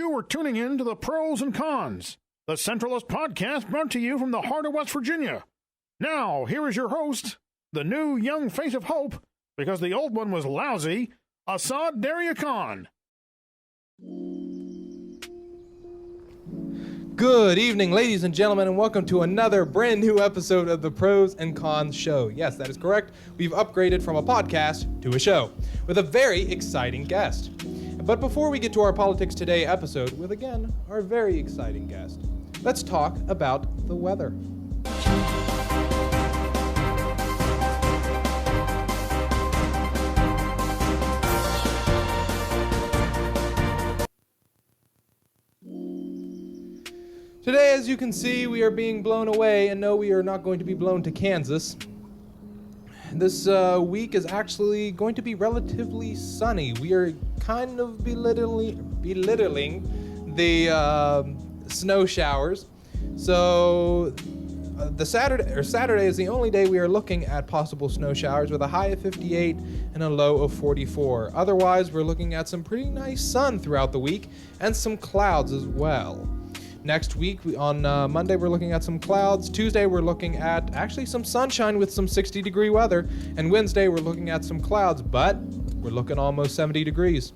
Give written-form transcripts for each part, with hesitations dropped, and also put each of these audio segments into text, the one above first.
You are tuning in to the Pros and Cons, the Centralist podcast brought to you from the heart of West Virginia. Now, here is your host, the new young face of hope, because the old one was lousy, Asad Daria Khan. Good evening, ladies and gentlemen, and welcome to another brand new episode of the Pros and Cons Show. Yes, that is correct. We've upgraded from a podcast to a show with a very exciting guest. But before we get to our Politics Today episode with, again, our very exciting guest, let's talk about the weather. Today, as you can see, we are being blown away, and no, we are not going to be blown to Kansas. This week is actually going to be relatively sunny. We are kind of belittling the snow showers. So Saturday is the only day we are looking at possible snow showers with a high of 58 and a low of 44. Otherwise, we're looking at some pretty nice sun throughout the week and some clouds as well. Next week, on Monday, we're looking at some clouds. Tuesday, we're looking at actually some sunshine with some 60-degree weather. And Wednesday, we're looking at some clouds, but we're looking almost 70 degrees.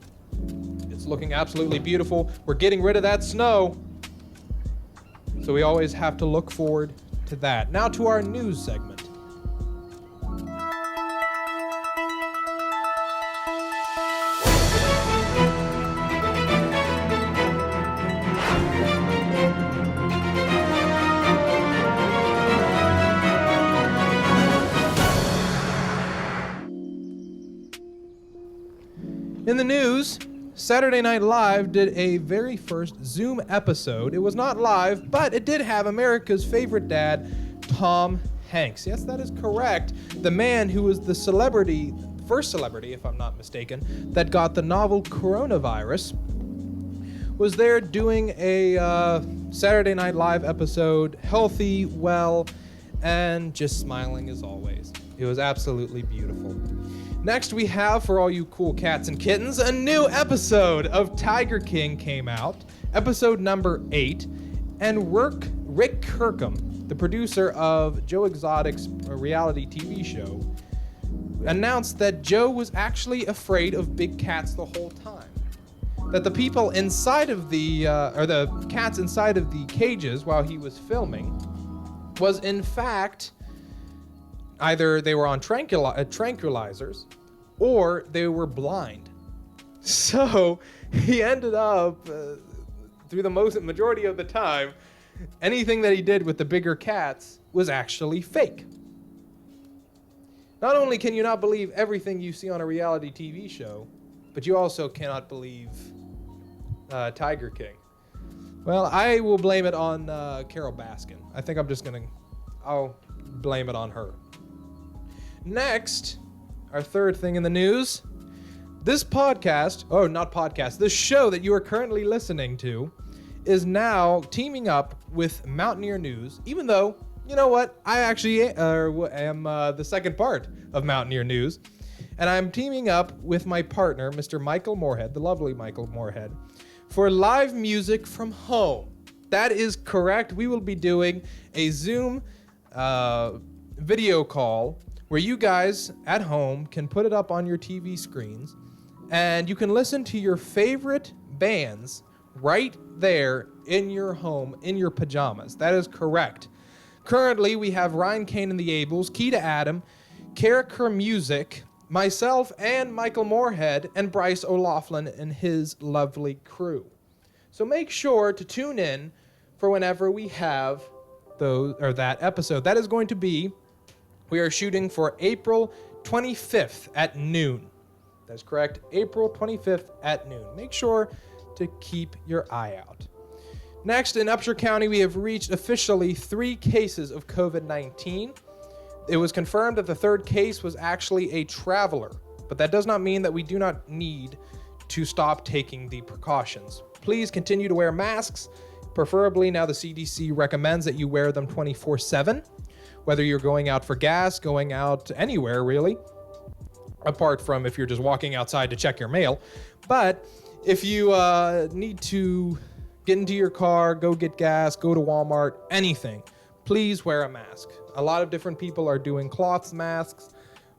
It's looking absolutely beautiful. We're getting rid of that snow. So we always have to look forward to that. Now to our news segment. In the news, Saturday Night Live did a very first Zoom episode. It was not live, but it did have America's favorite dad, Tom Hanks. Yes, that is correct. The man who was the first celebrity, if I'm not mistaken, that got the novel coronavirus, was there doing a Saturday Night Live episode, healthy, well, and just smiling as always. It was absolutely beautiful. Next, we have, for all you cool cats and kittens, a new episode of Tiger King came out, episode number 8, and Rick Kirkham, the producer of Joe Exotic's reality TV show, announced that Joe was actually afraid of big cats the whole time. That the people inside of the cats inside of the cages while he was filming was in fact either they were on tranquilizers or they were blind. So he ended up, through the majority of the time, anything that he did with the bigger cats was actually fake. Not only can you not believe everything you see on a reality TV show, but you also cannot believe Tiger King. Well, I will blame it on Carole Baskin. I think I'll blame it on her. Next, our third thing in the news, this show that you are currently listening to is now teaming up with Mountaineer News, even though, you know what, I actually am the second part of Mountaineer News, and I'm teaming up with my partner, Mr. Michael Moorhead, the lovely Michael Moorhead, for live music from home. That is correct. We will be doing a Zoom video call where you guys at home can put it up on your TV screens and you can listen to your favorite bands right there in your home, in your pajamas. That is correct. Currently, we have Ryan Kane and the Ables, Key to Adam, Character Music, myself and Michael Moorhead, and Bryce O'Loughlin and his lovely crew. So make sure to tune in for whenever we have that episode. That is going to be, we are shooting for April 25th at noon. That's correct, April 25th at noon. Make sure to keep your eye out. Next, in Upshur County, we have reached officially 3 cases of COVID-19. It was confirmed that the third case was actually a traveler, but that does not mean that we do not need to stop taking the precautions. Please continue to wear masks. Preferably, now the CDC recommends that you wear them 24/7, whether you're going out for gas, going out anywhere really, apart from if you're just walking outside to check your mail. But if you need to get into your car, go get gas, go to Walmart, anything, please wear a mask. A lot of different people are doing cloth masks,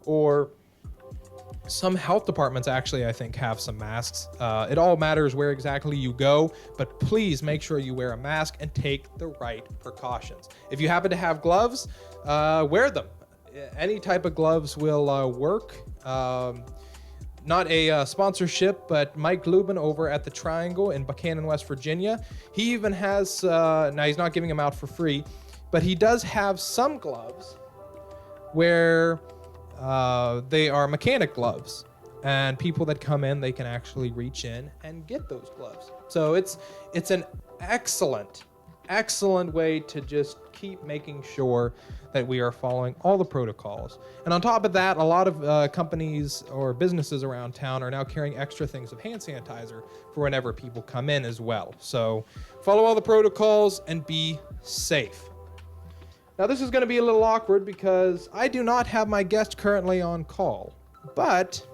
or some health departments actually, I think, have some masks. It all matters where exactly you go, but please make sure you wear a mask and take the right precautions. If you happen to have gloves, wear them. Any type of gloves will work. Not a sponsorship, but Mike Lubin over at the Triangle in Buchanan, West Virginia. He even has, now he's not giving them out for free, but he does have some gloves where they are mechanic gloves. And people that come in, they can actually reach in and get those gloves. So it's an excellent way to just keep making sure that we are following all the protocols. And on top of that, a lot of companies or businesses around town are now carrying extra things of hand sanitizer for whenever people come in as well. So follow all the protocols and be safe. Now this is going to be a little awkward because I do not have my guest currently on call, but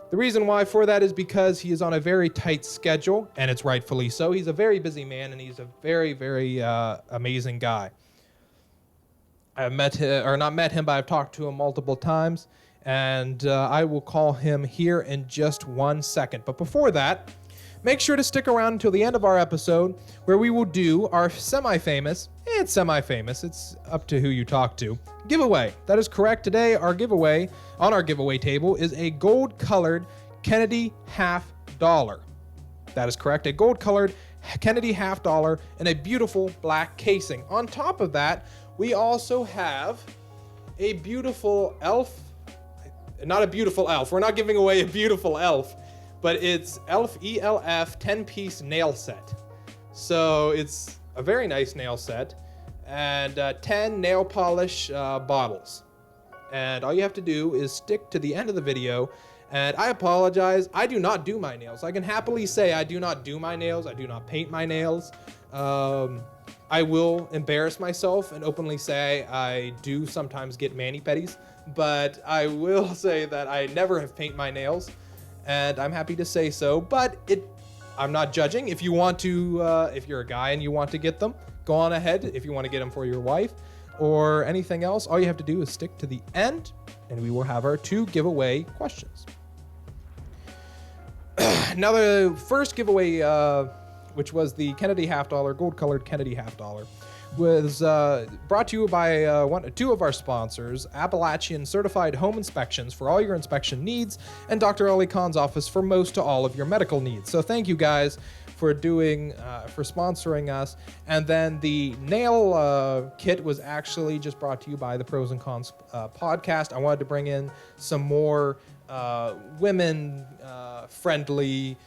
the reason why for that is because he is on a very tight schedule, and it's rightfully so. He's a very busy man, and he's a very, very amazing guy. I've met him, or not met him, but I've talked to him multiple times, and I will call him here in just 1 second. But before that, make sure to stick around until the end of our episode, where we will do our semi-famous, it's up to who you talk to, giveaway. That is correct. Today, our giveaway, on our giveaway table, is a gold-colored Kennedy $50. That is correct, a gold-colored Kennedy $50 in a beautiful black casing. On top of that, we also have a beautiful elf, not a beautiful elf, we're not giving away a beautiful elf, but it's ELF ELF 10-piece nail set. So it's a very nice nail set, and 10 nail polish bottles. And all you have to do is stick to the end of the video. And I apologize, I do not do my nails. I can happily say I do not do my nails. I do not paint my nails. I will embarrass myself and openly say I do sometimes get mani-pedis, but I will say that I never have painted my nails, and I'm happy to say so. But I'm not judging. If you want to, if you're a guy and you want to get them, go on ahead. If you want to get them for your wife or anything else, all you have to do is stick to the end, and we will have our 2 giveaway questions. Now, the first giveaway, which was the Kennedy $50, gold-colored Kennedy $50, was brought to you by 2 of our sponsors, Appalachian Certified Home Inspections for all your inspection needs, and Dr. Ali Khan's office for most to all of your medical needs. So thank you guys for sponsoring us. And then the nail kit was actually just brought to you by the Pros and Cons podcast. I wanted to bring in some more women-friendly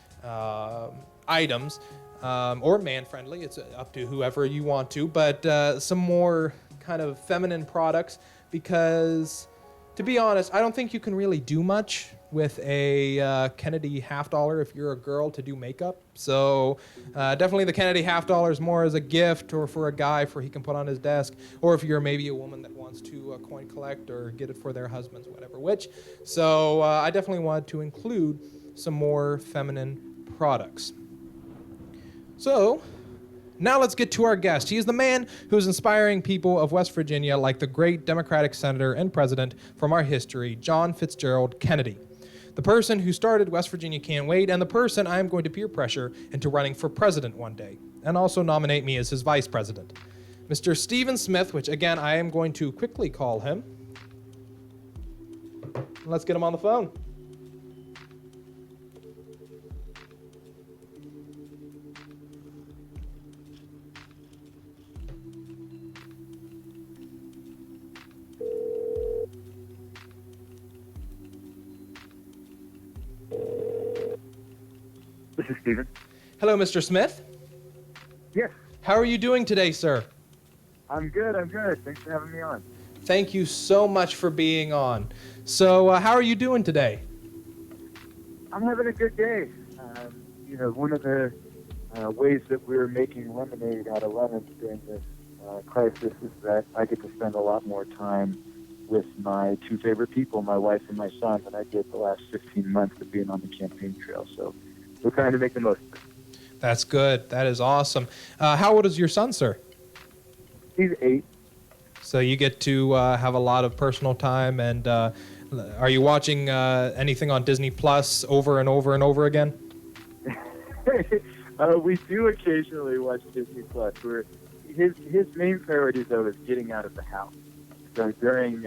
items. Or man-friendly, it's up to whoever you want to, but some more kind of feminine products, because, to be honest, I don't think you can really do much with a Kennedy $50 if you're a girl to do makeup. So definitely the Kennedy $50 is more as a gift, or for a guy for he can put on his desk, or if you're maybe a woman that wants to coin collect or get it for their husbands, whatever which. So I definitely wanted to include some more feminine products. So, now let's get to our guest. He is the man who's inspiring people of West Virginia like the great Democratic Senator and President from our history, John Fitzgerald Kennedy. The person who started West Virginia Can't Wait, and the person I am going to peer pressure into running for president one day, and also nominate me as his vice president. Mr. Stephen Smith, which again, I am going to quickly call him. Let's get him on the phone. This is Steven. Hello, Mr. Smith. Yes. How are you doing today, sir? I'm good. Thanks for having me on. Thank you so much for being on. So, how are you doing today? I'm having a good day. One of the ways that we're making lemonade out of lemons during this crisis is that I get to spend a lot more time with my 2 favorite people, my wife and my son, than I did the last 15 months of being on the campaign trail. So we're trying to make the most of it. That's good. That is awesome. How old is your son, sir? He's 8. So you get to have a lot of personal time. And are you watching anything on Disney Plus over and over and over again? We do occasionally watch Disney Plus. His main priority, though, is getting out of the house. So during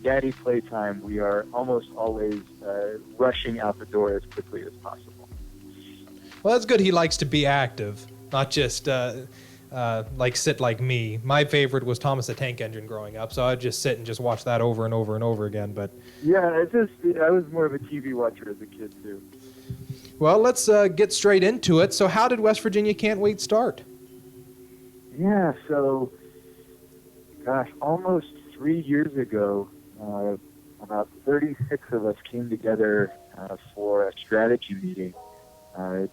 daddy playtime, we are almost always rushing out the door as quickly as possible. Well, that's good. He likes to be active, not just like sit like me. My favorite was Thomas the Tank Engine growing up, so I'd just sit and just watch that over and over and over again. But yeah, I was more of a TV watcher as a kid too. Well, let's get straight into it. So how did West Virginia Can't Wait start? Yeah, so, gosh, almost 3 years ago, about 36 of us came together for a strategy meeting,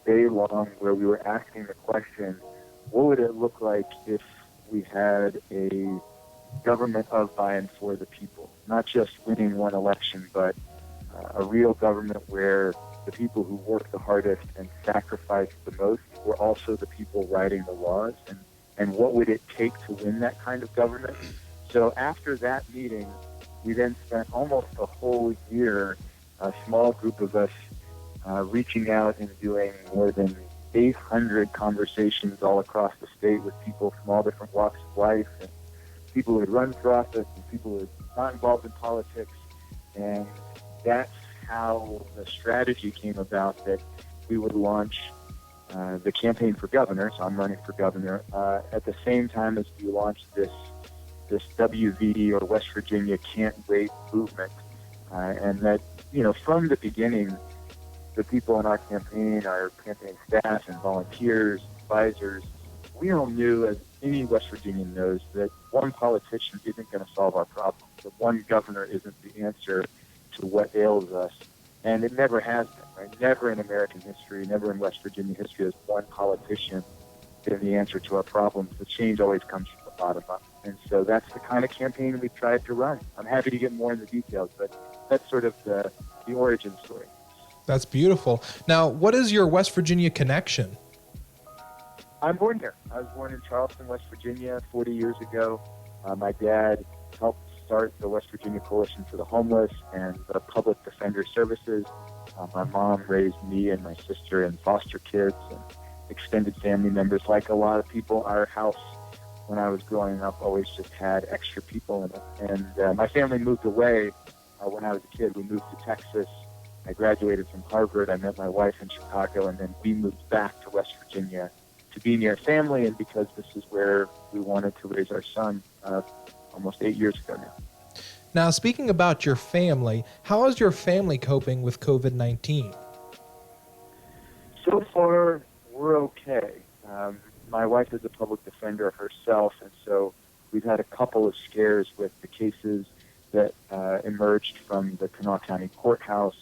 day long, where we were asking the question, what would it look like if we had a government of, by, and for the people? Not just winning one election, but a real government where the people who work the hardest and sacrifice the most were also the people writing the laws, and what would it take to win that kind of government? So after that meeting, we then spent almost a whole year, a small group of us, reaching out and doing more than 800 conversations all across the state with people from all different walks of life, and people who had run for office and people who had not involved in politics. And that's how the strategy came about, that we would launch the campaign for governor. So I'm running for governor at the same time as we launched this WV, or West Virginia Can't Wait movement, and that, you know, from the beginning, the people in our campaign staff and volunteers, advisors, we all knew, as any West Virginian knows, that one politician isn't going to solve our problems, that one governor isn't the answer to what ails us. And it never has been, right? Never in American history, never in West Virginia history has one politician been the answer to our problems. The change always comes from the bottom up. And so that's the kind of campaign we tried to run. I'm happy to get more into the details, but that's sort of the origin story. That's beautiful. Now, what is your West Virginia connection? I'm born here. I was born in Charleston, West Virginia, 40 years ago. My dad helped start the West Virginia Coalition for the Homeless and the Public Defender Services. My mom raised me and my sister and foster kids and extended family members. Like a lot of people, our house, when I was growing up, always just had extra people in it. And my family moved away when I was a kid. We moved to Texas. I graduated from Harvard. I met my wife in Chicago, and then we moved back to West Virginia to be near family, and because this is where we wanted to raise our son almost 8 years ago now. Now, speaking about your family, how is your family coping with COVID-19? So far, we're okay. My wife is a public defender herself, and so we've had a couple of scares with the cases that emerged from the Kanawha County Courthouse.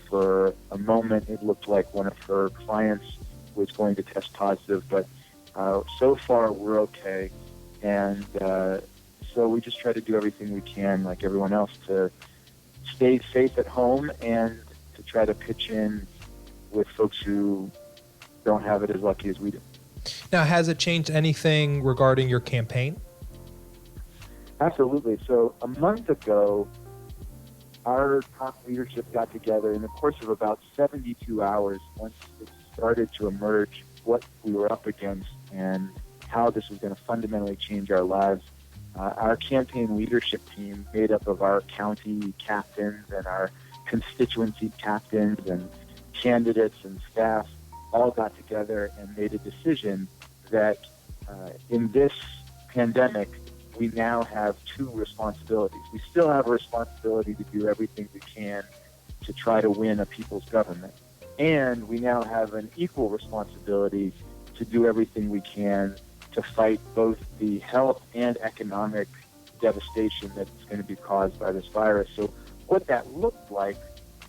For a moment, it looked like one of her clients was going to test positive, but so far we're okay. And so we just try to do everything we can, like everyone else, to stay safe at home and to try to pitch in with folks who don't have it as lucky as we do. Now, has it changed anything regarding your campaign? Absolutely. So a month ago, our top leadership got together in the course of about 72 hours, once it started to emerge what we were up against and how this was going to fundamentally change our lives. Our campaign leadership team, made up of our county captains and our constituency captains and candidates and staff, all got together and made a decision that in this pandemic, we now have two responsibilities. We still have a responsibility to do everything we can to try to win a people's government. And we now have an equal responsibility to do everything we can to fight both the health and economic devastation that's going to be caused by this virus. So what that looked like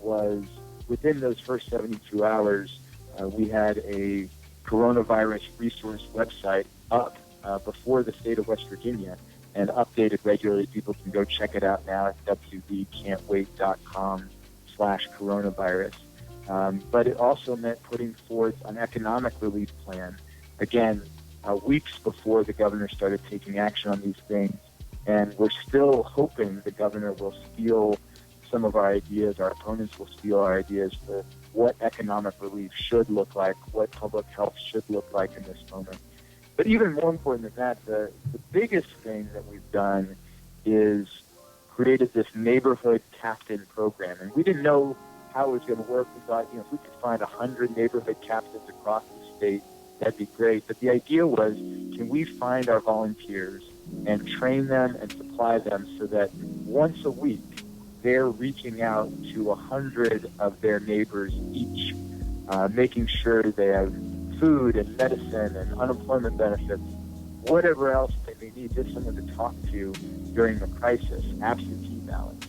was, within those first 72 hours, we had a coronavirus resource website up before the state of West Virginia and updated regularly. People can go check it out now at wvcan'twait.com/coronavirus. But it also meant putting forth an economic relief plan, again, weeks before the governor started taking action on these things. And we're still hoping the governor will steal some of our ideas, our opponents will steal our ideas for what economic relief should look like, what public health should look like in this moment. But even more important than that, the biggest thing that we've done is created this neighborhood captain program. And we didn't know how it was going to work. We thought, if we could find 100 neighborhood captains across the state, that'd be great. But the idea was, can we find our volunteers and train them and supply them so that once a week they're reaching out to 100 of their neighbors each, making sure they have food and medicine and unemployment benefits, whatever else they need, just someone to talk to during the crisis, absentee ballots.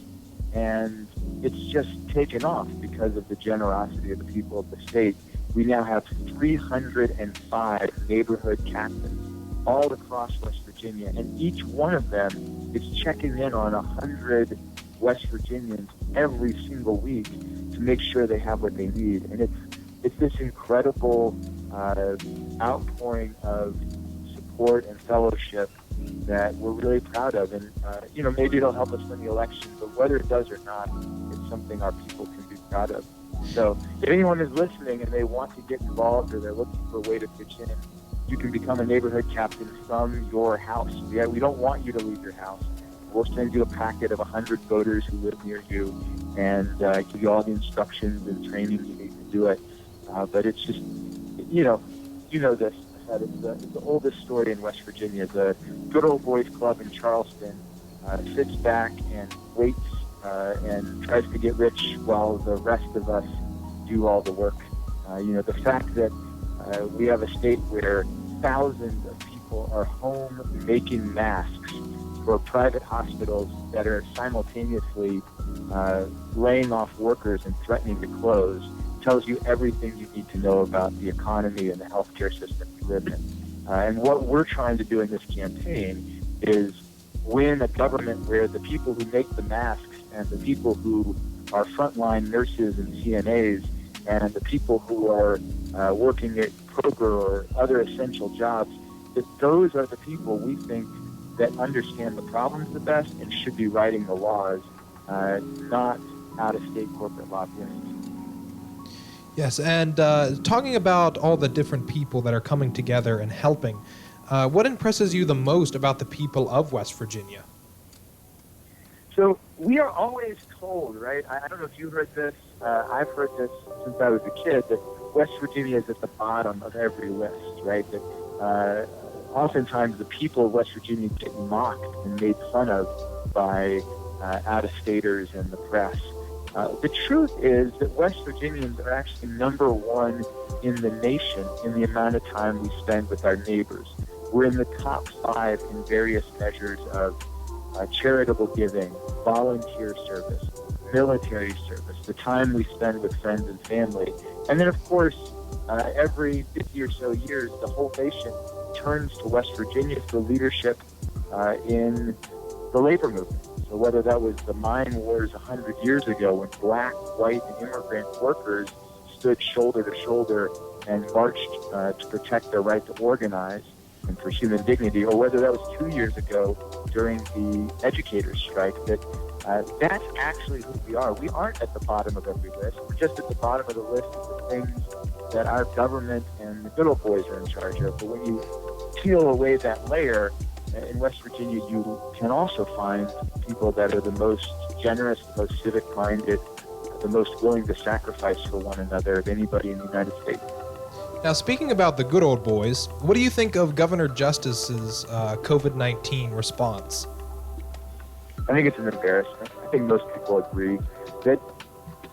And it's just taken off because of the generosity of the people of the state. We now have 305 neighborhood captains all across West Virginia, and each one of them is checking in on 100 West Virginians every single week to make sure they have what they need. And it's this incredible outpouring of support and fellowship that we're really proud of. And, maybe it'll help us win the election, but whether it does or not, it's something our people can be proud of. So if anyone is listening and they want to get involved or they're looking for a way to pitch in, you can become a neighborhood captain from your house. We don't want you to leave your house. We'll send you a packet of 100 voters who live near you and give you all the instructions and training you need to do it. But it's just, this. It's the oldest story in West Virginia. The Good Old Boys Club in Charleston sits back and waits and tries to get rich while the rest of us do all the work. The fact that we have a state where thousands of people are home making masks for private hospitals that are simultaneously laying off workers and threatening to close tells you everything you need to know about the economy and the healthcare system we live in. And what we're trying to do in this campaign is win a government where the people who make the masks and the people who are frontline nurses and CNAs and the people who are working at Kroger or other essential jobs, that those are the people we think that understand the problems the best and should be writing the laws, not out-of-state corporate lobbyists. Yes, and talking about all the different people that are coming together and helping, what impresses you the most about the people of West Virginia? So we are always told, right? I don't know if you heard this. I've heard this since I was a kid, that West Virginia is at the bottom of every list, right? That oftentimes the people of West Virginia get mocked and made fun of by out-of-staters and the press. The truth is that West Virginians are actually number one in the nation in the amount of time we spend with our neighbors. We're in the top 5 in various measures of charitable giving, volunteer service, military service, the time we spend with friends and family. And then, of course, every 50 or so years, the whole nation turns to West Virginia for leadership in the labor movement. So whether that was the mine wars 100 years ago when black, white, and immigrant workers stood shoulder to shoulder and marched to protect their right to organize and for human dignity, or whether that was 2 years ago during the educators' strike, that's actually who we are. We aren't at the bottom of every list. We're just at the bottom of the list of the things that our government and the good old boys are in charge of. But when you peel away that layer, in West Virginia, you can also find people that are the most generous, the most civic-minded, the most willing to sacrifice for one another of anybody in the United States. Now, speaking about the good old boys, what do you think of Governor Justice's COVID-19 response? I think it's an embarrassment. I think most people agree that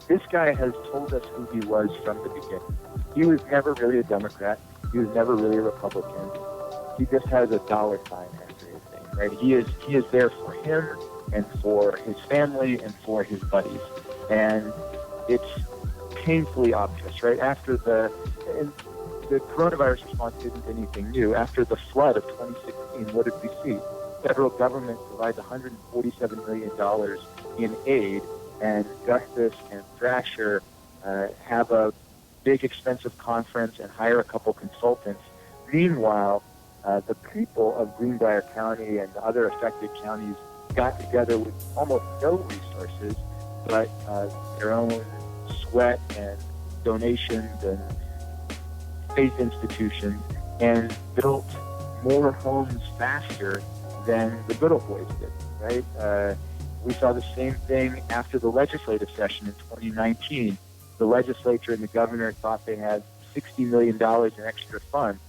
this guy has told us who he was from the beginning. He was never really a Democrat. He was never really a Republican. He just has a dollar sign after his name, right? He is there for him and for his family and for his buddies. And it's painfully obvious, right? After the coronavirus response isn't anything new. After the flood of 2016, what did we see? Federal government provides $147 million in aid, and Justice and Thrasher have a big expensive conference and hire a couple consultants. Meanwhile, the people of Greenbrier County and other affected counties got together with almost no resources, but their own sweat and donations and faith institutions, and built more homes faster than the good old boys did, right? We saw the same thing after the legislative session in 2019. The legislature and the governor thought they had $60 million in extra funds,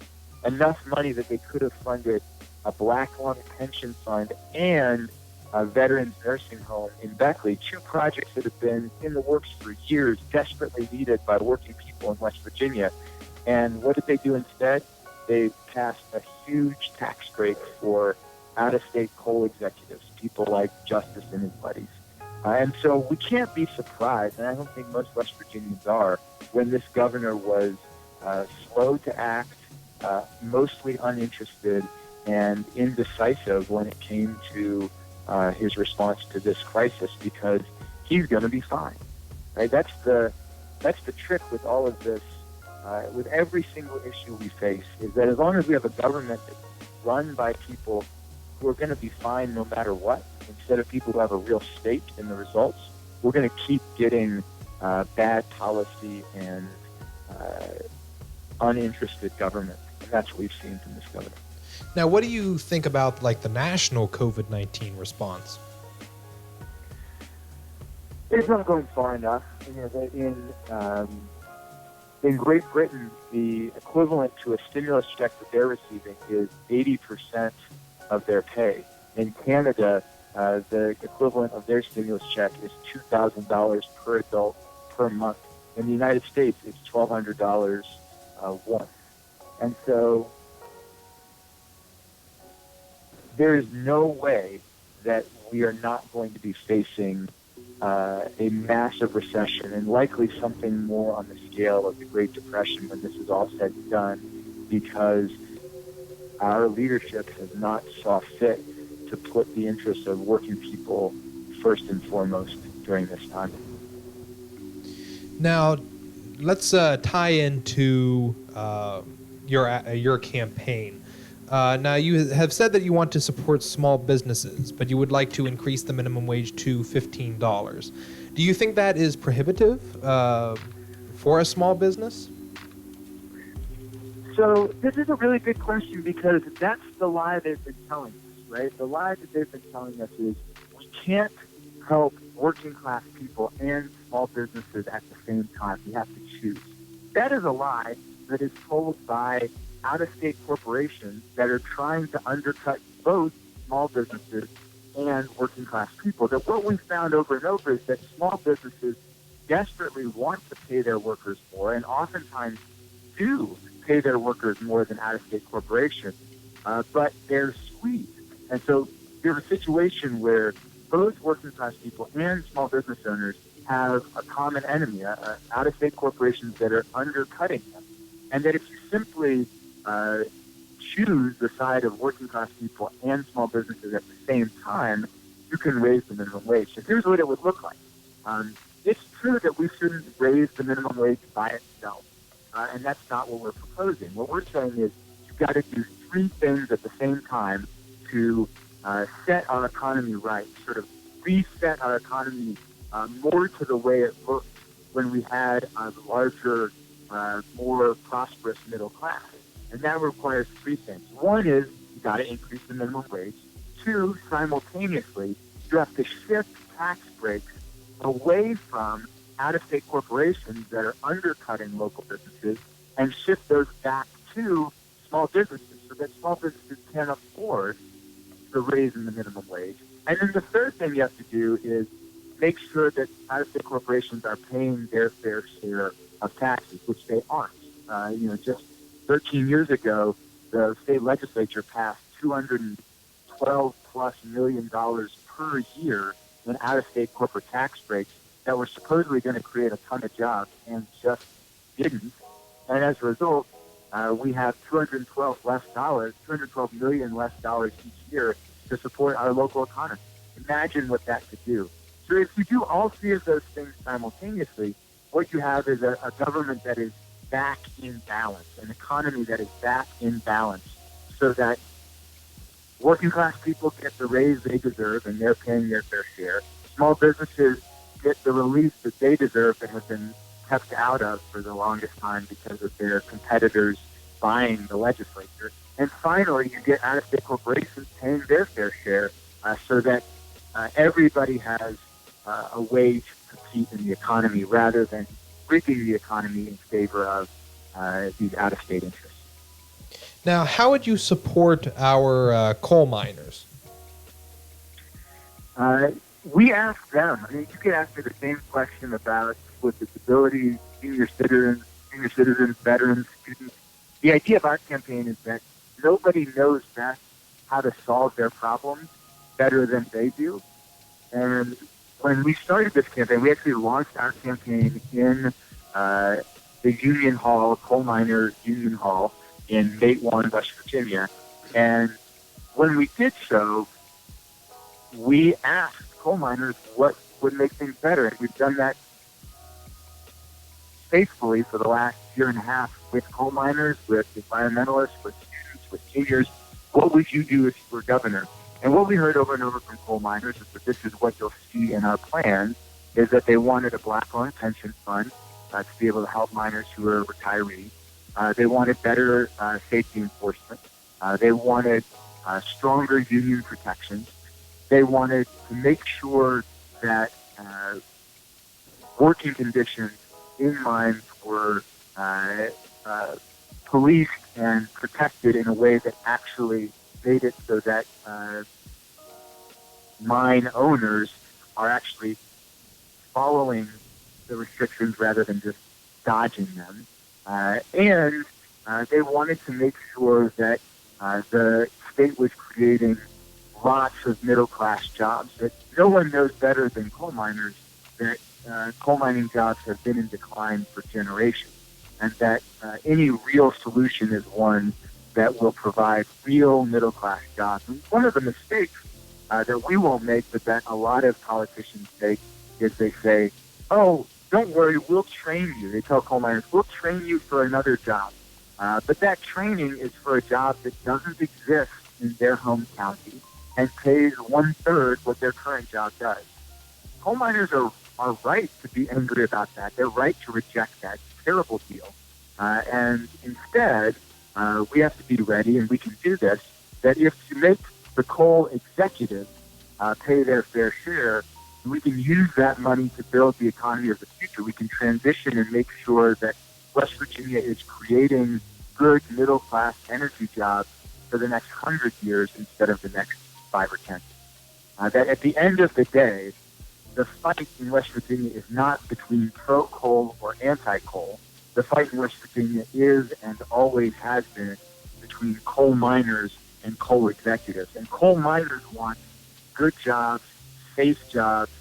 enough money that they could have funded a black lung pension fund and a veterans nursing home in Beckley, two projects that have been in the works for years, desperately needed by working people in West Virginia. And what did they do instead? They passed a huge tax break for out-of-state coal executives, people like Justice and his buddies. And so we can't be surprised, and I don't think most West Virginians are, when this governor was slow to act, mostly uninterested, and indecisive when it came to his response to this crisis, because he's going to be fine. Right? That's the trick with all of this. With every single issue we face, is that as long as we have a government that's run by people who are going to be fine no matter what, instead of people who have a real stake in the results, we're going to keep getting bad policy and uninterested government. And that's what we've seen from this governor. Now, what do you think about like the national COVID-19 response? It's not going far enough. In Great Britain, the equivalent to a stimulus check that they're receiving is 80% of their pay. In Canada, the equivalent of their stimulus check is $2,000 per adult per month. In the United States, it's $1,200 once. And so there is no way that we are not going to be facing a massive recession, and likely something more on the scale of the Great Depression when this is all said and done, because our leadership has not saw fit to put the interests of working people first and foremost during this time. Now, let's tie into your campaign. Now, you have said that you want to support small businesses, but you would like to increase the minimum wage to $15. Do you think that is prohibitive for a small business? So this is a really good question, because that's the lie they've been telling us, right? The lie that they've been telling us is we can't help working class people and small businesses at the same time. We have to choose. That is a lie that is told by out-of-state corporations that are trying to undercut both small businesses and working class people. That what we found over and over is that small businesses desperately want to pay their workers more, and oftentimes do pay their workers more than out-of-state corporations, but they're squeezed. And so there's a situation where both working class people and small business owners have a common enemy, out-of-state corporations that are undercutting them. And that if you simply choose the side of working class people and small businesses at the same time, you can raise the minimum wage. So here's what it would look like. It's true that we shouldn't raise the minimum wage by itself, and that's not what we're proposing. What we're saying is you've got to do three things at the same time to set our economy right, sort of reset our economy more to the way it looked when we had a larger, more prosperous middle class. And that requires three things. One is you got to increase the minimum wage. Two, simultaneously, you have to shift tax breaks away from out-of-state corporations that are undercutting local businesses and shift those back to small businesses so that small businesses can afford the raise in the minimum wage. And then the third thing you have to do is make sure that out-of-state corporations are paying their fair share of taxes, which they aren't. Just 13 years ago, the state legislature passed $212+ million per year in out-of-state corporate tax breaks that were supposedly going to create a ton of jobs and just didn't. And as a result, we have $212 million less dollars each year to support our local economy. Imagine what that could do. So if you do all three of those things simultaneously, what you have is a government that is back in balance, an economy that is back in balance, so that working class people get the raise they deserve and they're paying their fair share. Small businesses get the relief that they deserve that have been kept out of for the longest time because of their competitors buying the legislature. And finally, you get out-of-state corporations paying their fair share so that everybody has a way to compete in the economy rather than rigging the economy in favor of these out-of-state interests. Now, how would you support our coal miners? We ask them. I mean, you could ask me the same question about with disabilities, senior citizens, veterans, students. The idea of our campaign is that nobody knows best how to solve their problems better than they do. And when we started this campaign, we actually launched our campaign in the Union Hall, Coal Miners Union Hall in Matewan, West Virginia. And when we did so, we asked coal miners what would make things better. And we've done that faithfully for the last year and a half with coal miners, with environmentalists, with students, with seniors. What would you do if you were governor? And what we heard over and over from coal miners is that this is what you'll see in our plan, is that they wanted a black-owned pension fund to be able to help miners who are retirees. They wanted better safety enforcement. They wanted stronger union protections. They wanted to make sure that working conditions in mines were policed and protected in a way that actually made it so that mine owners are actually following the restrictions rather than just dodging them. And they wanted to make sure that the state was creating lots of middle-class jobs. That no one knows better than coal miners that coal mining jobs have been in decline for generations, and that any real solution is one that will provide real middle-class jobs. And one of the mistakes that we won't make, but that a lot of politicians make, is they say, oh, don't worry, we'll train you. They tell coal miners, we'll train you for another job. But that training is for a job that doesn't exist in their home county and pays 1/3 what their current job does. Coal miners are right to be angry about that. They're right to reject that terrible deal. And instead, we have to be ready, and we can do this, that if you make the coal executives pay their fair share, we can use that money to build the economy of the future. We can transition and make sure that West Virginia is creating good middle-class energy jobs for the next 100 years instead of the next 5 or 10. That at the end of the day, the fight in West Virginia is not between pro-coal or anti-coal. The fight in West Virginia is and always has been between coal miners and coal executives. And coal miners want good jobs, safe jobs,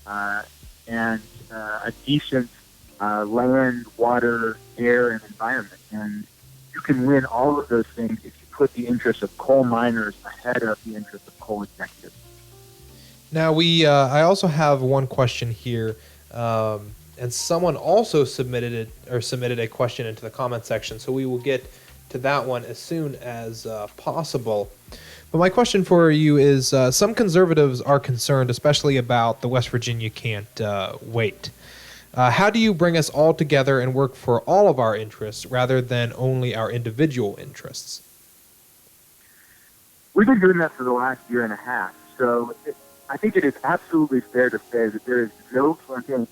and a decent land, water, air, and environment. And you can win all of those things if you put the interests of coal miners ahead of the interests of coal executives. Now, I also have one question here, and someone also submitted a question into the comment section, so we will get to that one as soon as possible. But my question for you is, some conservatives are concerned, especially about the West Virginia can't wait. How do you bring us all together and work for all of our interests rather than only our individual interests? We've been doing that for the last year and a half, so I think it is absolutely fair to say that there is no campaign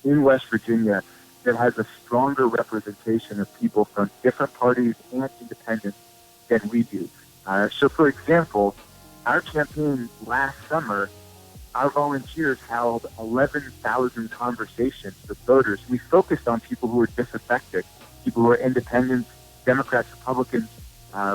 in West Virginia that has a stronger representation of people from different parties and independents than we do. So, for example, our campaign last summer, our volunteers held 11,000 conversations with voters. We focused on people who were disaffected, people who were independents, Democrats, Republicans.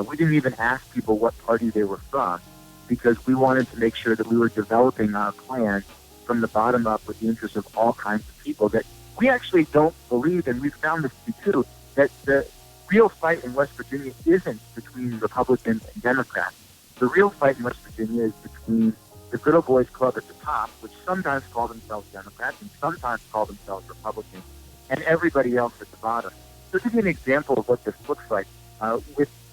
We didn't even ask people what party they were from, because we wanted to make sure that we were developing our plan from the bottom up with the interests of all kinds of people. That we actually don't believe, and we've found this to be true, that the real fight in West Virginia isn't between Republicans and Democrats. The real fight in West Virginia is between the Good Old Boys Club at the top, which sometimes call themselves Democrats and sometimes call themselves Republicans, and everybody else at the bottom. So to give you an example of what this looks like,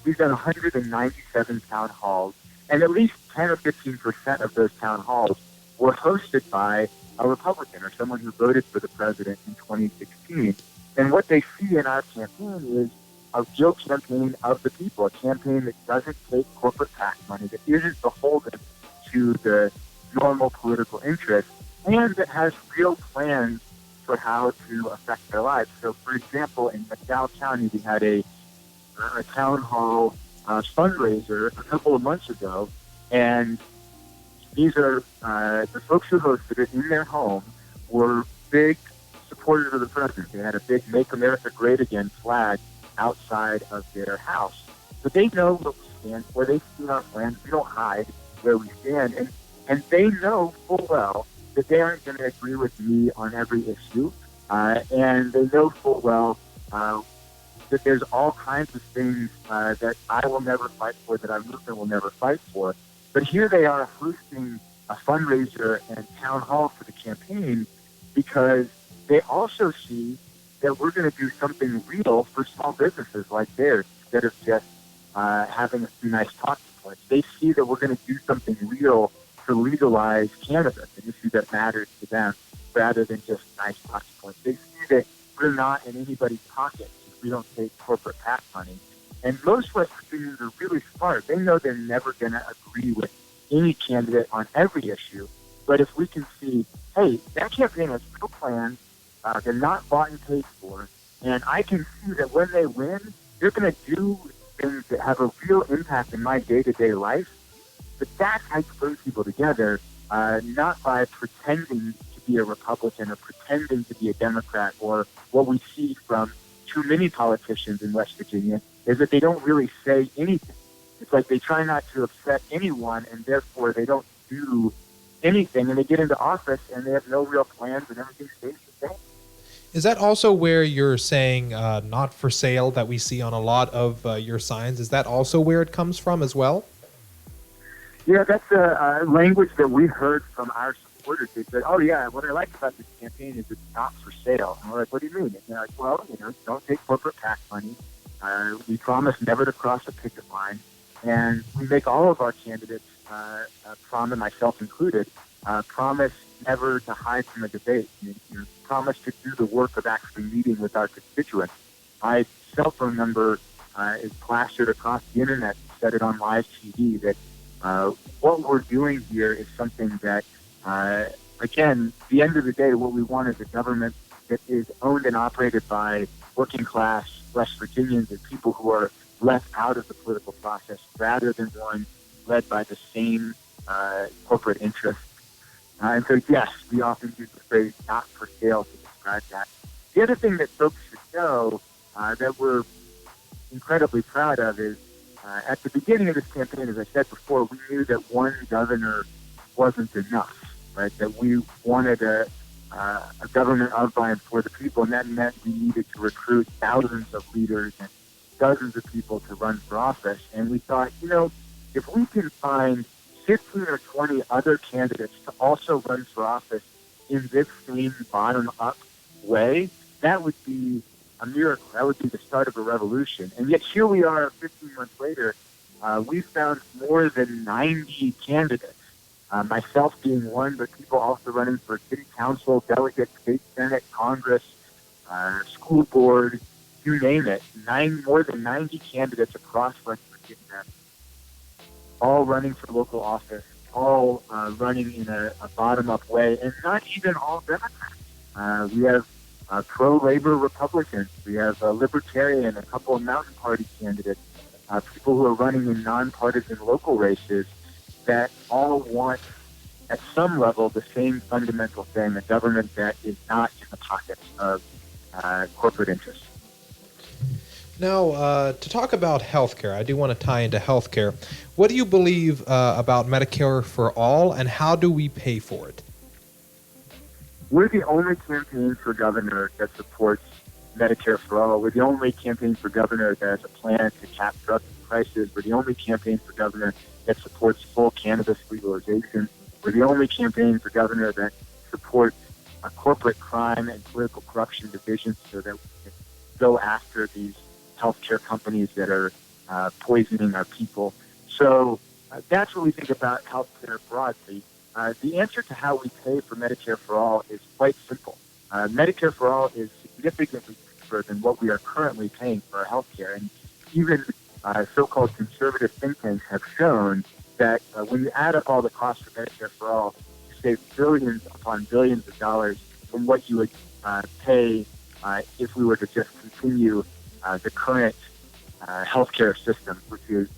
we've done 197 town halls, and at least 10 or 15% of those town halls were hosted by a Republican or someone who voted for the president in 2016. And what they see in our campaign is a real campaign of the people, a campaign that doesn't take corporate PAC money, that isn't beholden to the normal political interests, and that has real plans for how to affect their lives. So, for example, in McDowell County, we had a town hall fundraiser a couple of months ago, and these are the folks who hosted it in their home were big supporters of the president. They had a big "Make America Great Again" flag outside of their house. But they know what we stand for. They've seen our plans. We don't hide where we stand. And they know full well that they aren't going to agree with me on every issue. And they know full well that there's all kinds of things that I will never fight for, that our movement will never fight for. But here they are hosting a fundraiser and town hall for the campaign because they also see that we're going to do something real for small businesses like theirs instead of just having a few nice talking points. They see that we're going to do something real to legalize cannabis, an issue that matters to them, rather than just nice talking points. They see that we're not in anybody's pocket if we don't take corporate PAC money. And most West Virginians are really smart. They know they're never going to agree with any candidate on every issue. But if we can see, hey, that campaign has real plans, they're not bought and paid for, and I can see that when they win, they're going to do things that have a real impact in my day-to-day life. But that's how you bring people together, not by pretending to be a Republican or pretending to be a Democrat, or what we see from too many politicians in West Virginia is that they don't really say anything. It's like they try not to upset anyone, and therefore they don't do anything, and they get into office and they have no real plans, and everything stays the same. Is that also where you're saying not for sale that we see on a lot of your signs? Is that also where it comes from as well? Yeah, that's a language that we heard from our supporters. They said, oh, yeah, what I like about this campaign is it's not for sale. And we're like, what do you mean? And they're like, well, don't take corporate PAC money. We promise never to cross a picket line. And we make all of our candidates promise, myself included, promise never to hide from a debate. Promise to do the work of actually meeting with our constituents. My cell phone number is plastered across the internet, set it on live TV, that what we're doing here is something that, again, at the end of the day, what we want is a government that is owned and operated by working class West Virginians and people who are left out of the political process, rather than one led by the same corporate interests. And so, yes, we often use the phrase "not for sale" to describe that. The other thing that folks should know that we're incredibly proud of is at the beginning of this campaign, as I said before, we knew that one governor wasn't enough, right? That we wanted a government of, by, and for the people, and that meant we needed to recruit thousands of leaders and dozens of people to run for office. And we thought, if we can find 15 or 20 other candidates to also run for office in this same bottom-up way, that would be a miracle. That would be the start of a revolution. And yet here we are 15 months later. We've found more than 90 candidates, myself being one, but people also running for city council, delegate, state senate, Congress, school board, you name it. More than 90 candidates across West Virginia, all running for local office, all running in a bottom-up way, and not even all Democrats. We have pro-labor Republicans. We have a libertarian, a couple of Mountain Party candidates, people who are running in nonpartisan local races that all want, at some level, the same fundamental thing, a government that is not in the pockets of corporate interests. Now, to talk about healthcare, I do want to tie into healthcare. What do you believe about Medicare for all, and how do we pay for it? We're the only campaign for governor that supports Medicare for all. We're the only campaign for governor that has a plan to cap drug prices. We're the only campaign for governor that supports full cannabis legalization. We're the only campaign for governor that supports corporate crime and political corruption divisions so that we can go after these healthcare companies that are poisoning our people. So that's what we think about healthcare broadly. The answer to how we pay for Medicare for All is quite simple. Medicare for All is significantly cheaper than what we are currently paying for our healthcare. And even so-called conservative think tanks have shown that when you add up all the costs for Medicare for All, you save billions upon billions of dollars from what you would pay if we were to just continue the current healthcare system, which is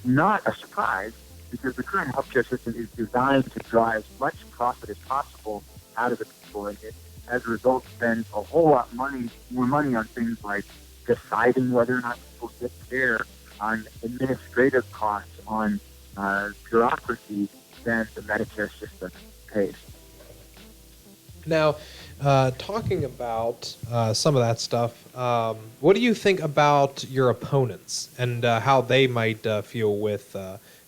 not a surprise because the current healthcare system is designed to draw as much profit as possible out of the people, and it, as a result, spends a whole lot more money on things like deciding whether or not people get care, on administrative costs, on bureaucracy than the Medicare system pays. Now, talking about some of that stuff, what do you think about your opponents and how they might feel with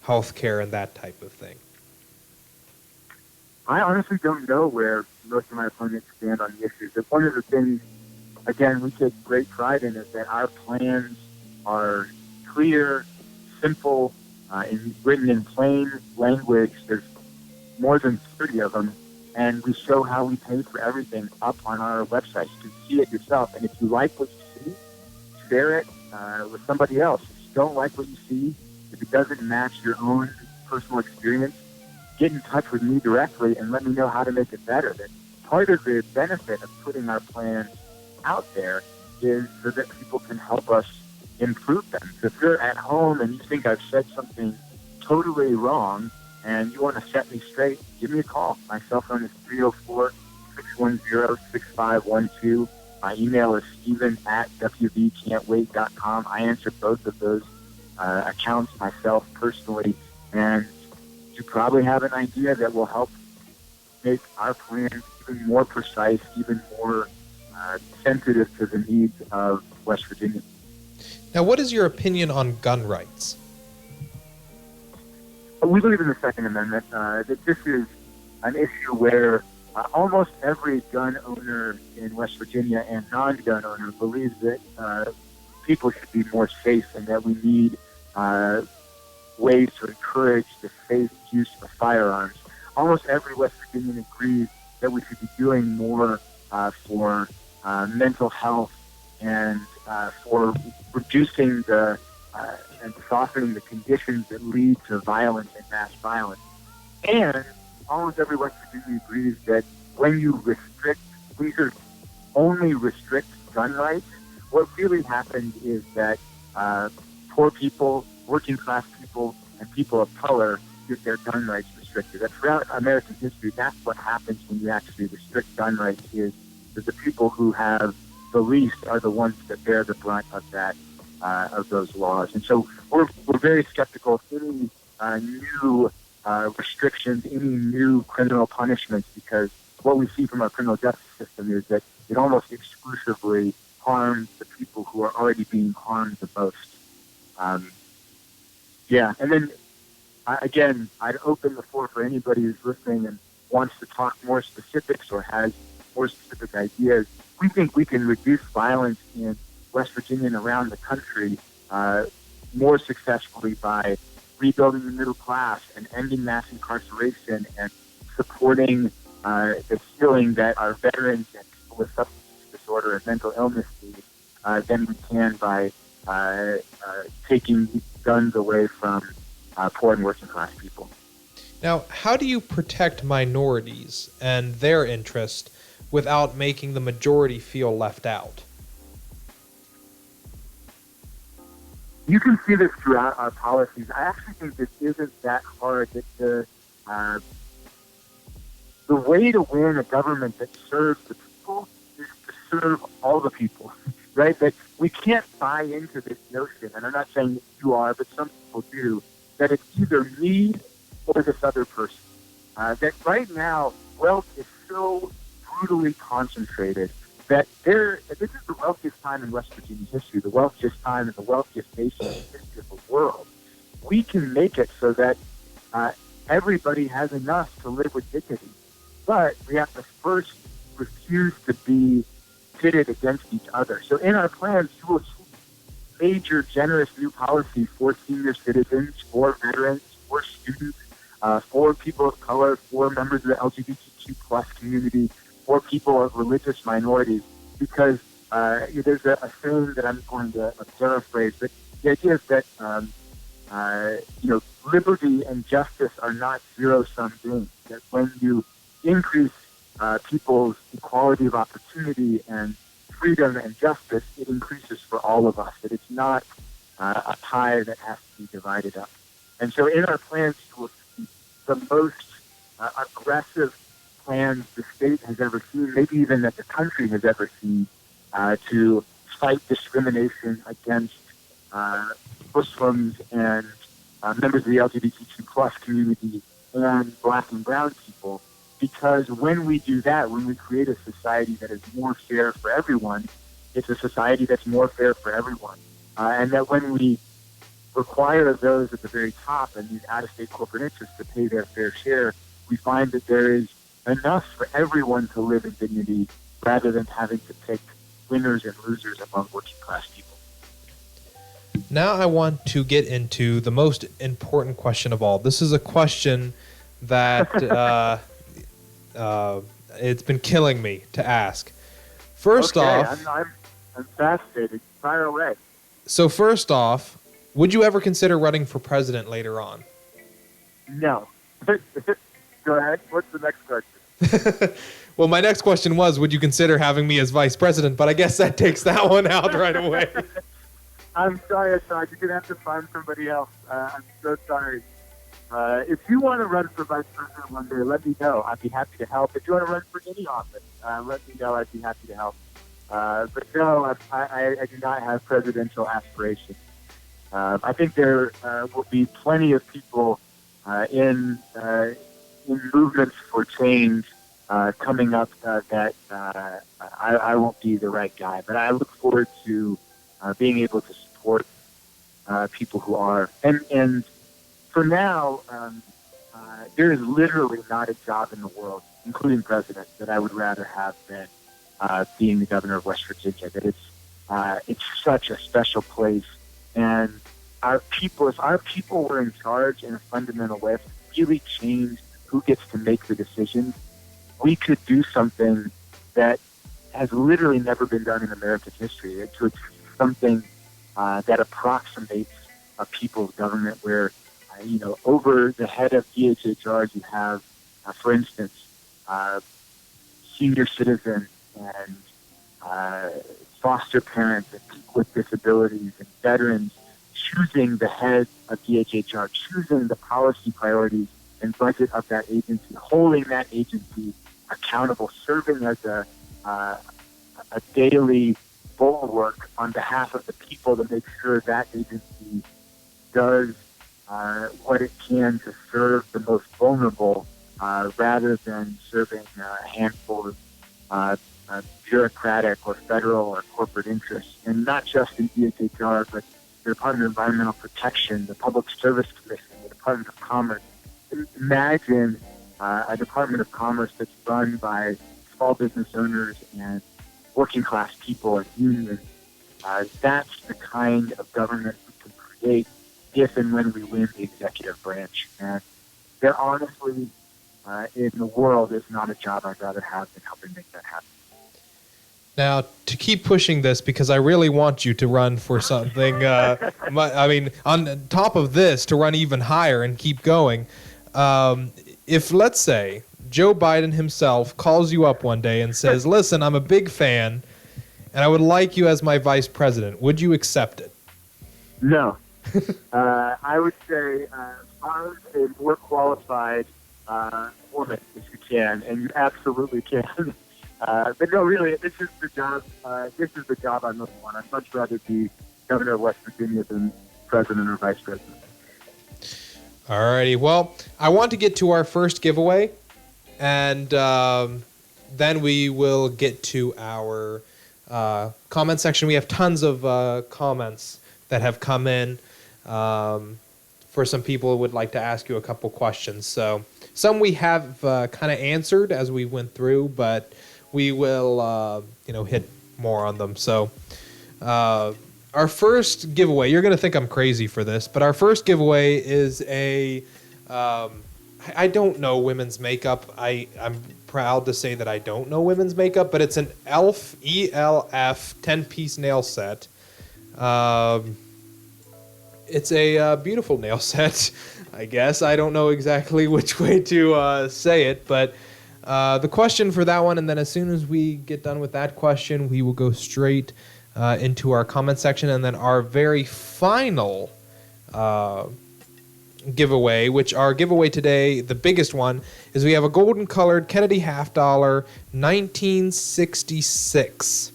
healthcare and that type of thing? I honestly don't know where most of my opponents stand on the issues. But one of the things, again, we take great pride in is that our plans are clear, simple, and written in plain language. There's more than 30 of them, and we show how we pay for everything up on our website. You can see it yourself, and if you like what you see, share it with somebody else. If you don't like what you see, if it doesn't match your own personal experience, get in touch with me directly and let me know how to make it better. That part of the benefit of putting our plans out there is so that people can help us improve them. So if you're at home and you think I've said something totally wrong and you want to set me straight, give me a call. My cell phone is 304-610-6512. My email is steven@wvcan'twait.com. I answer both of those accounts myself personally, and you probably have an idea that will help make our plans even more precise, even more sensitive to the needs of West Virginia. Now, what is your opinion on gun rights? We believe in the Second Amendment. That this is an issue where almost every gun owner in West Virginia and non-gun owner believes that people should be more safe and that we need ways to encourage the safe use of firearms. Almost every West Virginian agrees that we should be doing more for mental health and for reducing the and softening the conditions that lead to violence and mass violence. And almost every West Virginian agrees that when you only restrict gun rights, what really happens is that poor people, working class people, and people of color get their gun rights restricted. And throughout American history, that's what happens when you actually restrict gun rights, is that the people who have the least are the ones that bear the brunt of that, of those laws. And so we're very skeptical of any new restrictions, any new criminal punishments, because what we see from our criminal justice system is that it almost exclusively harms the people who are already being harmed the most. And then, again, I'd open the floor for anybody who's listening and wants to talk more specifics or has more specific ideas. We think we can reduce violence in West Virginia and around the country more successfully by rebuilding the middle class and ending mass incarceration and supporting the healing that our veterans and people with substance use disorder and mental illness need than we can by taking guns away from poor and working class people. Now, how do you protect minorities and their interest without making the majority feel left out? You can see this throughout our policies. I actually think this isn't that hard. That the way to win a government that serves the people is to serve all the people, right? That we can't buy into this notion, and I'm not saying that you are, but some people do, that it's either me or this other person. That right now, wealth is so brutally concentrated that this is the wealthiest time in West Virginia history, the wealthiest time and the wealthiest nation in the history of the world. We can make it so that everybody has enough to live with dignity. But we have to first refuse to be pitted against each other. So in our plans, you will see major, generous new policy for senior citizens, for veterans, for students, for people of color, for members of the LGBTQ plus community, for people of religious minorities, because there's a saying that I'm going to paraphrase, but the idea is that liberty and justice are not zero-sum games. That when you increase people's equality of opportunity and freedom and justice, it increases for all of us. That it's not a pie that has to be divided up. And so in our plans, you will see the most aggressive plans the state has ever seen, maybe even that the country has ever seen, to fight discrimination against Muslims and members of the LGBTQ plus community and black and brown people. Because when we do that, when we create a society that is more fair for everyone, it's a society that's more fair for everyone. And that when we require those at the very top and these out-of-state corporate interests to pay their fair share, we find that there is enough for everyone to live in dignity rather than having to pick winners and losers among working class people. Now I want to get into the most important question of all. This is a question that it's been killing me to ask. First off, I'm fascinated. Fire away. So first off, would you ever consider running for president later on? No. Go ahead. What's the next question? Well, my next question was, would you consider having me as vice president? But I guess that takes that one out right away. I'm sorry, Assad. You're going to have to find somebody else. I'm so sorry. If you want to run for vice president one day, let me know. I'd be happy to help. If you want to run for any office, let me know. I'd be happy to help. But no, I do not have presidential aspirations. I think there will be plenty of people in movements for change coming up that I won't be the right guy. But I look forward to being able to support people who are. And for now, there is literally not a job in the world, including president, that I would rather have than being the governor of West Virginia. That it's such a special place, and if our people were in charge in a fundamental way, if we really changed who gets to make the decisions, we could do something that has literally never been done in American history. To achieve something that approximates a people's government, where over the head of DHHRs, you have, for instance, senior citizens and foster parents and people with disabilities and veterans choosing the head of DHHR, choosing the policy priorities and budget of that agency, holding that agency accountable, serving as a daily bulwark on behalf of the people to make sure that agency does what it can to serve the most vulnerable, rather than serving a handful of bureaucratic or federal or corporate interests, and not just in DHHR, but the Department of Environmental Protection, the Public Service Commission, the Department of Commerce. Imagine a Department of Commerce that's run by small business owners and working class people and unions. That's the kind of government we can create if and when we win the executive branch. And there honestly, in the world, is not a job I'd rather have than helping make that happen. Now, to keep pushing this, because I really want you to run for something, on top of this, to run even higher and keep going, if, let's say, Joe Biden himself calls you up one day and says, listen, I'm a big fan, and I would like you as my vice president, would you accept it? No. I would say find a more qualified woman if you can, and you absolutely can. But no, really, this is the job. This is the job I'm looking for. I'd much rather be governor of West Virginia than president or vice president. Alrighty. Well, I want to get to our first giveaway, and then we will get to our comment section. We have tons of comments that have come in for some people who would like to ask you a couple questions. So some we have kind of answered as we went through, but we will hit more on them. So our first giveaway, you're going to think I'm crazy for this, but our first giveaway is I don't know women's makeup. I'm proud to say that I don't know women's makeup, but it's an ELF, ELF 10-piece nail set. It's a beautiful nail set, I guess. I don't know exactly which way to say it, but the question for that one, and then as soon as we get done with that question, we will go straight into our comment section, and then our very final giveaway, which our giveaway today, the biggest one, is we have a golden colored Kennedy half dollar 1966.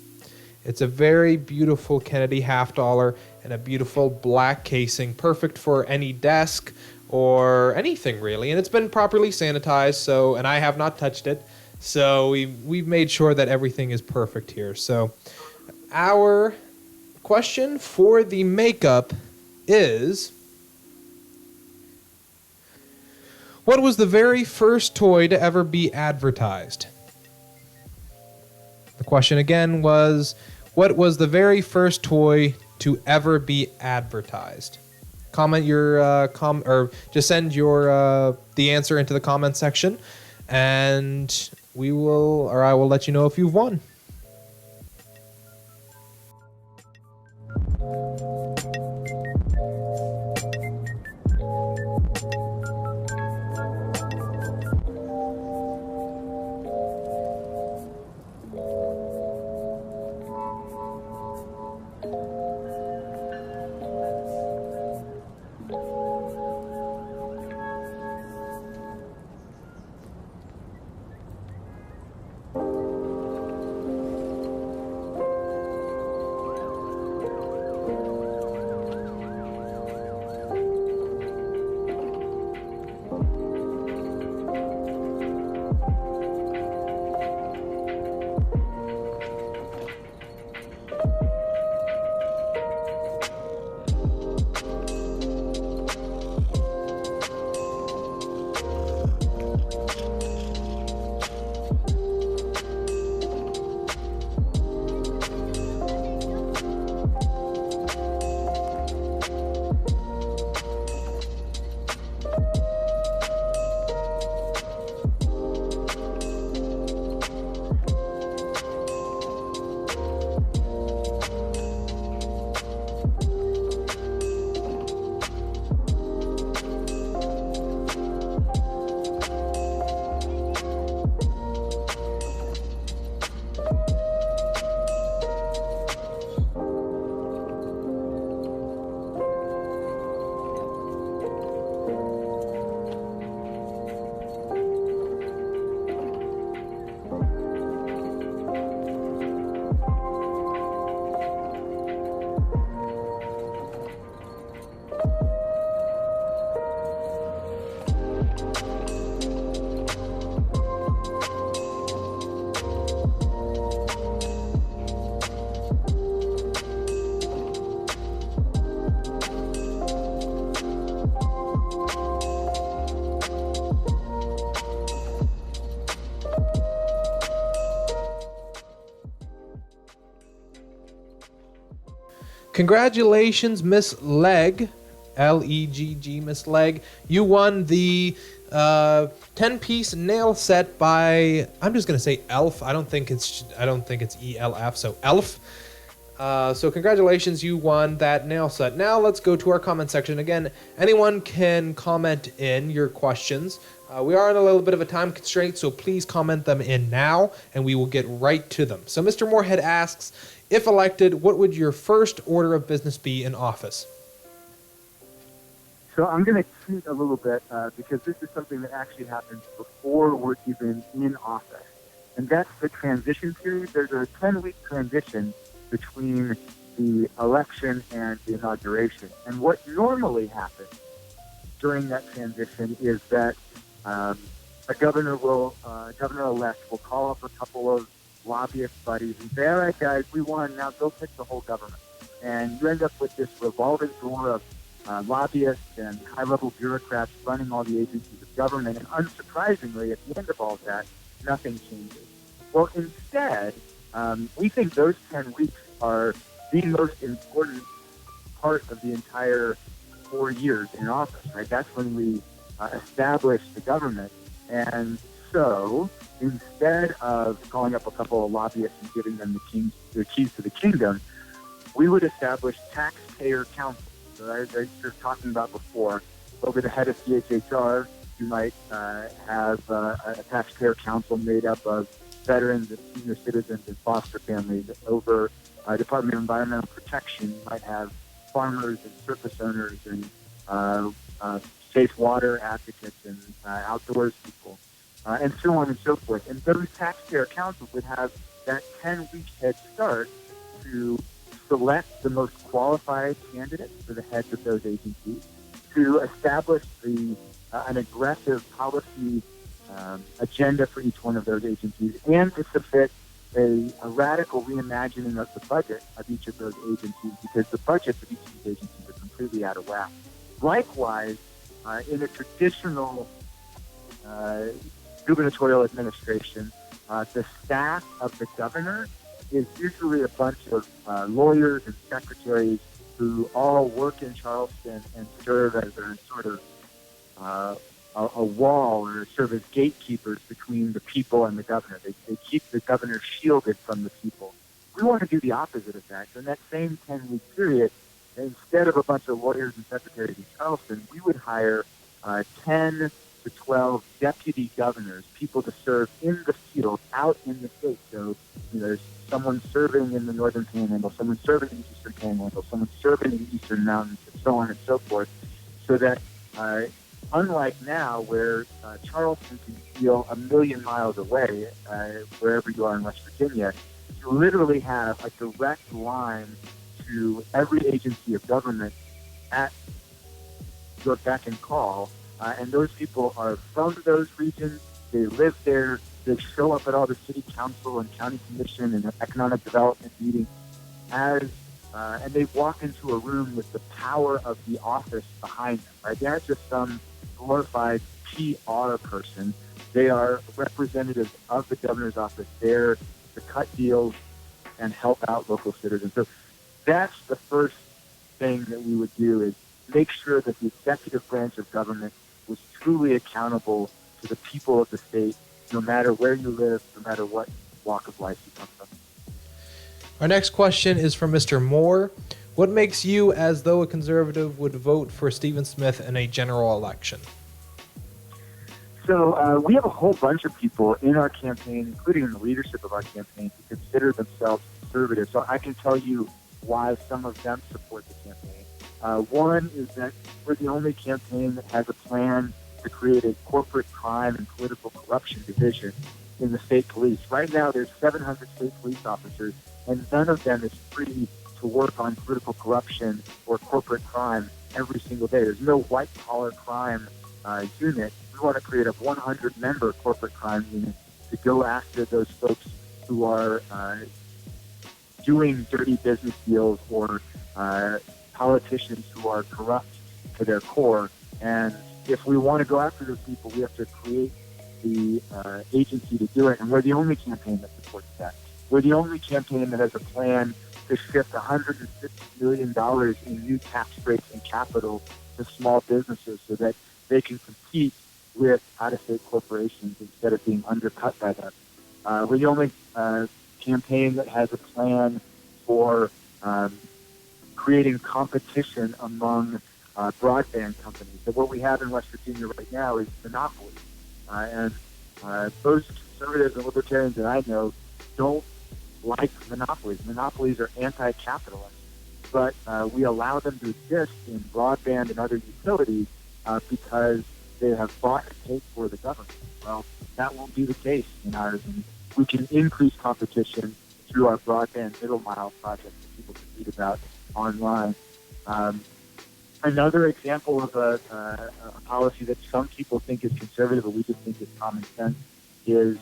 It's a very beautiful Kennedy half dollar and a beautiful black casing, perfect for any desk or anything really, and it's been properly sanitized, and I have not touched it, so we've made sure that everything is perfect here. So our question for the makeup is, what was the very first toy to ever be advertised? The question again was, what was the very first toy to ever be advertised? Comment your or just send your the answer into the comment section, and I will let you know if you've won. Congratulations, Miss Legg, Legg, Miss Legg. You won the 10-piece nail set by, I'm just gonna say ELF. I don't think it's ELF, so ELF. So congratulations, you won that nail set. Now let's go to our comment section. Again, anyone can comment in your questions. We are on a little bit of a time constraint, so please comment them in now, and we will get right to them. So Mr. Moorhead asks, if elected, what would your first order of business be in office? So I'm going to cheat a little bit because this is something that actually happens before we're even in office. And that's the transition period. There's a 10-week transition between the election and the inauguration. And what normally happens during that transition is that a governor-elect will call up a couple of lobbyist buddies and say, all right, guys, we won. Now go pick the whole government. And you end up with this revolving door of lobbyists and high-level bureaucrats running all the agencies of government. And unsurprisingly, at the end of all of that, nothing changes. Well, instead, we think those 10 weeks are the most important part of the entire 4 years in office, right? That's when we establish the government. And so instead of calling up a couple of lobbyists and giving them the keys to the kingdom, we would establish taxpayer councils. So as I was talking about before, over the head of CHHR, you might have a taxpayer council made up of veterans and senior citizens and foster families. Over Department of Environmental Protection, you might have farmers and surface owners and safe water advocates and outdoors people, and so on and so forth. And those taxpayer councils would have that 10-week head start to select the most qualified candidates for the heads of those agencies, to establish an aggressive policy agenda for each one of those agencies, and to submit a radical reimagining of the budget of each of those agencies, because the budgets of each of these agencies are completely out of whack. Likewise, in a traditional gubernatorial administration, the staff of the governor is usually a bunch of lawyers and secretaries who all work in Charleston and serve as a sort of a wall, or serve as gatekeepers between the people and the governor. They keep the governor shielded from the people. We want to do the opposite of that. So in that same 10-week period, instead of a bunch of lawyers and secretaries in Charleston, we would hire 10 to 12 deputy governors, people to serve in the field, out in the state. So there's someone serving in the Northern Panhandle, someone serving in the Eastern Panhandle, someone serving in the Eastern Mountains, and so on and so forth, so that unlike now, where Charleston can feel a million miles away, wherever you are in West Virginia, you literally have a direct line to every agency of government at your beck and call. And those people are from those regions. They live there. They show up at all the city council and county commission and economic development meetings and they walk into a room with the power of the office behind them, right? They're not just some glorified PR person. They are representatives of the governor's office there to cut deals and help out local citizens. So that's the first thing that we would do, is make sure that the executive branch of government was truly accountable to the people of the state, no matter where you live, no matter what walk of life you come from. Our next question is from Mr. Moore. What makes you, as though a conservative, would vote for Stephen Smith in a general election? So we have a whole bunch of people in our campaign, including in the leadership of our campaign, who consider themselves conservative. So I can tell you why some of them support the campaign. One is that we're the only campaign that has a plan to create a corporate crime and political corruption division in the state police. Right now, there's 700 state police officers, and none of them is free to work on political corruption or corporate crime every single day. There's no white-collar crime unit. We want to create a 100-member corporate crime unit to go after those folks who are doing dirty business deals, or politicians who are corrupt to their core. And if we want to go after those people, we have to create the agency to do it. And we're the only campaign that supports that. We're the only campaign that has a plan to shift $150 million in new tax breaks and capital to small businesses so that they can compete with out-of-state corporations instead of being undercut by them. We're the only campaign that has a plan for creating competition among broadband companies. So what we have in West Virginia right now is monopoly. And most conservatives and libertarians that I know don't like monopolies. Monopolies are anti-capitalist. But we allow them to exist in broadband and other utilities because they have bought and paid for the government. Well, that won't be the case in ours. And we can increase competition through our broadband middle mile project that people can read about online. Another example of a policy that some people think is conservative, but we just think is common sense, is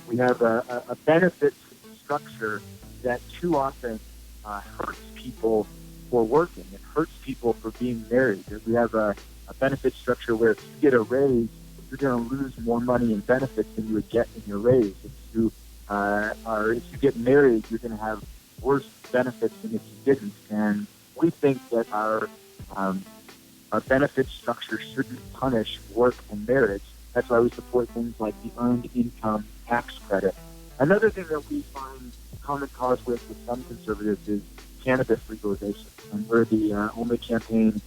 we have a benefits structure that too often hurts people for working. It hurts people for being married. We have a benefit structure where if you get a raise, you're going to lose more money in benefits than you would get in your raise. If you get married, you're going to have worse benefits than if you didn't. And we think that our benefit structure shouldn't punish work and marriage. That's why we support things like the Earned Income Tax Credit. Another thing that we find common cause with some conservatives is cannabis legalization. And we're the only campaign,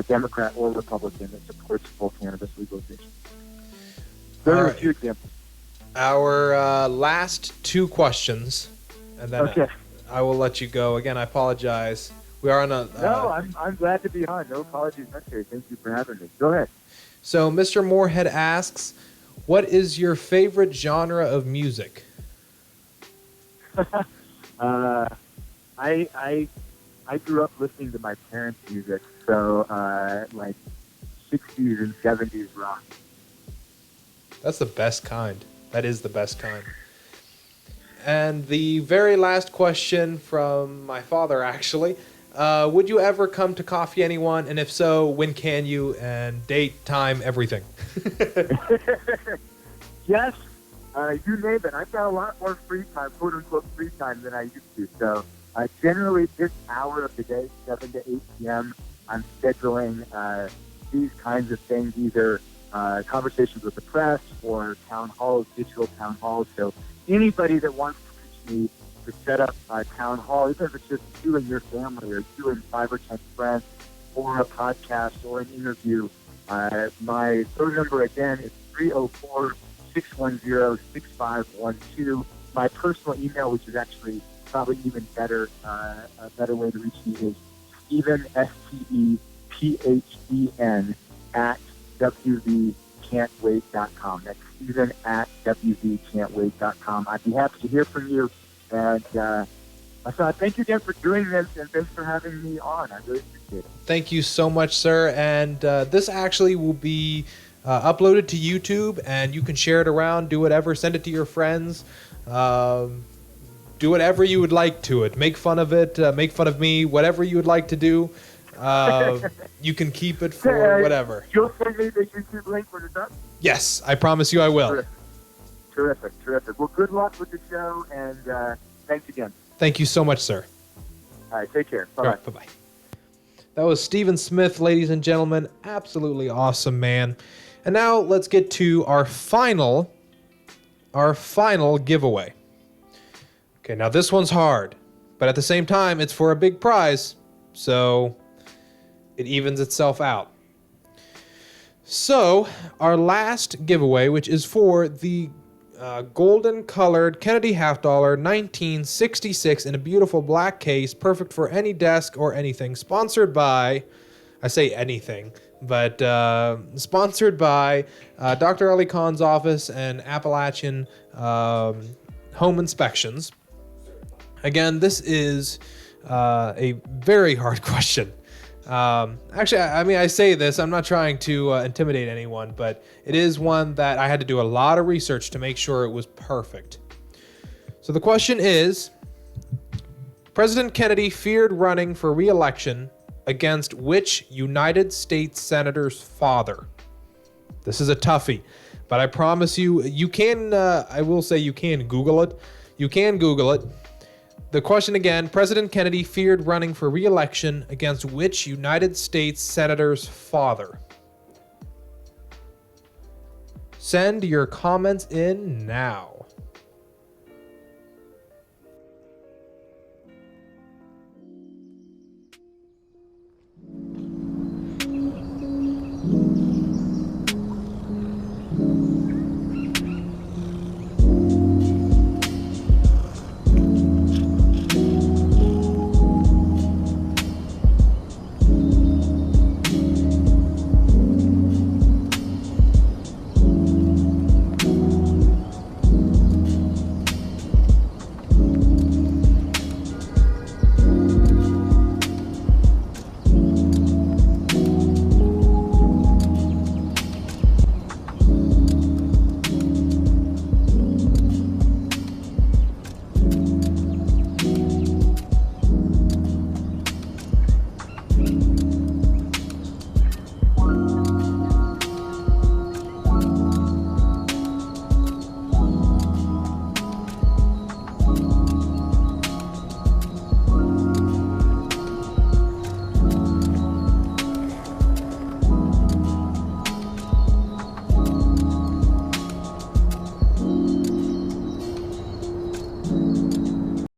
Democrat or Republican, that supports full cannabis legalization. There are a few examples. Our last two questions, and then Okay. I will let you go. Again, I apologize. We are on a... No, I'm glad to be on. No apologies necessary. Thank you for having me. Go ahead. So Mr. Moorhead asks, what is your favorite genre of music? I grew up listening to my parents' music, so like 60s and 70s rock. That's the best kind. That is the best kind. And the very last question from my father, actually. Would you ever come to Coffee Anyone? And if so, when can you? And date, time, everything. Yes, you name it. I've got a lot more free time, quote unquote free time, than I used to. So generally this hour of the day, 7 to 8 p.m., I'm scheduling these kinds of things, either conversations with the press or town halls, digital town halls. So anybody that wants to reach me to set up a town hall, even if it's just you and your family or you and 5 or 10 friends, or a podcast or an interview, my phone number again is 304-610-6512. My personal email, which is actually probably even better, a better way to reach me, is Stephen, STEPHEN, at WVCan'tWait.com. That's Stephen at WVCan'tWait.com. I'd be happy to hear from you. And so thank you again for doing this, and thanks for having me on. I really appreciate it. Thank you so much, sir. And this actually will be uploaded to YouTube, and you can share it around, do whatever, send it to your friends. Do whatever you would like to it. Make fun of it, make fun of me, whatever you would like to do. You can keep it for whatever. You'll send me the YouTube link when it's up? Yes, I promise you I will. Terrific. Well, good luck with the show, and thanks again. Thank you so much, sir. All right, take care. Bye-bye. All right, bye-bye. That was Stephen Smith, ladies and gentlemen. Absolutely awesome, man. And now let's get to our final giveaway. Okay, now this one's hard, but at the same time, it's for a big prize, so it evens itself out. So, our last giveaway, which is for the golden-colored Kennedy half-dollar, 1966, in a beautiful black case, perfect for any desk or anything, sponsored by, I say anything, but sponsored by Dr. Ali Khan's office and Appalachian Home Inspections. Again, this is a very hard question. Actually, I mean, I say this, I'm not trying to intimidate anyone, but it is one that I had to do a lot of research to make sure it was perfect. So the question is, President Kennedy feared running for re-election against which United States senator's father? This is a toughie, but I promise you, you can, I will say you can Google it. You can Google it. The question again, President Kennedy feared running for re-election against which United States senator's father? Send your comments in now.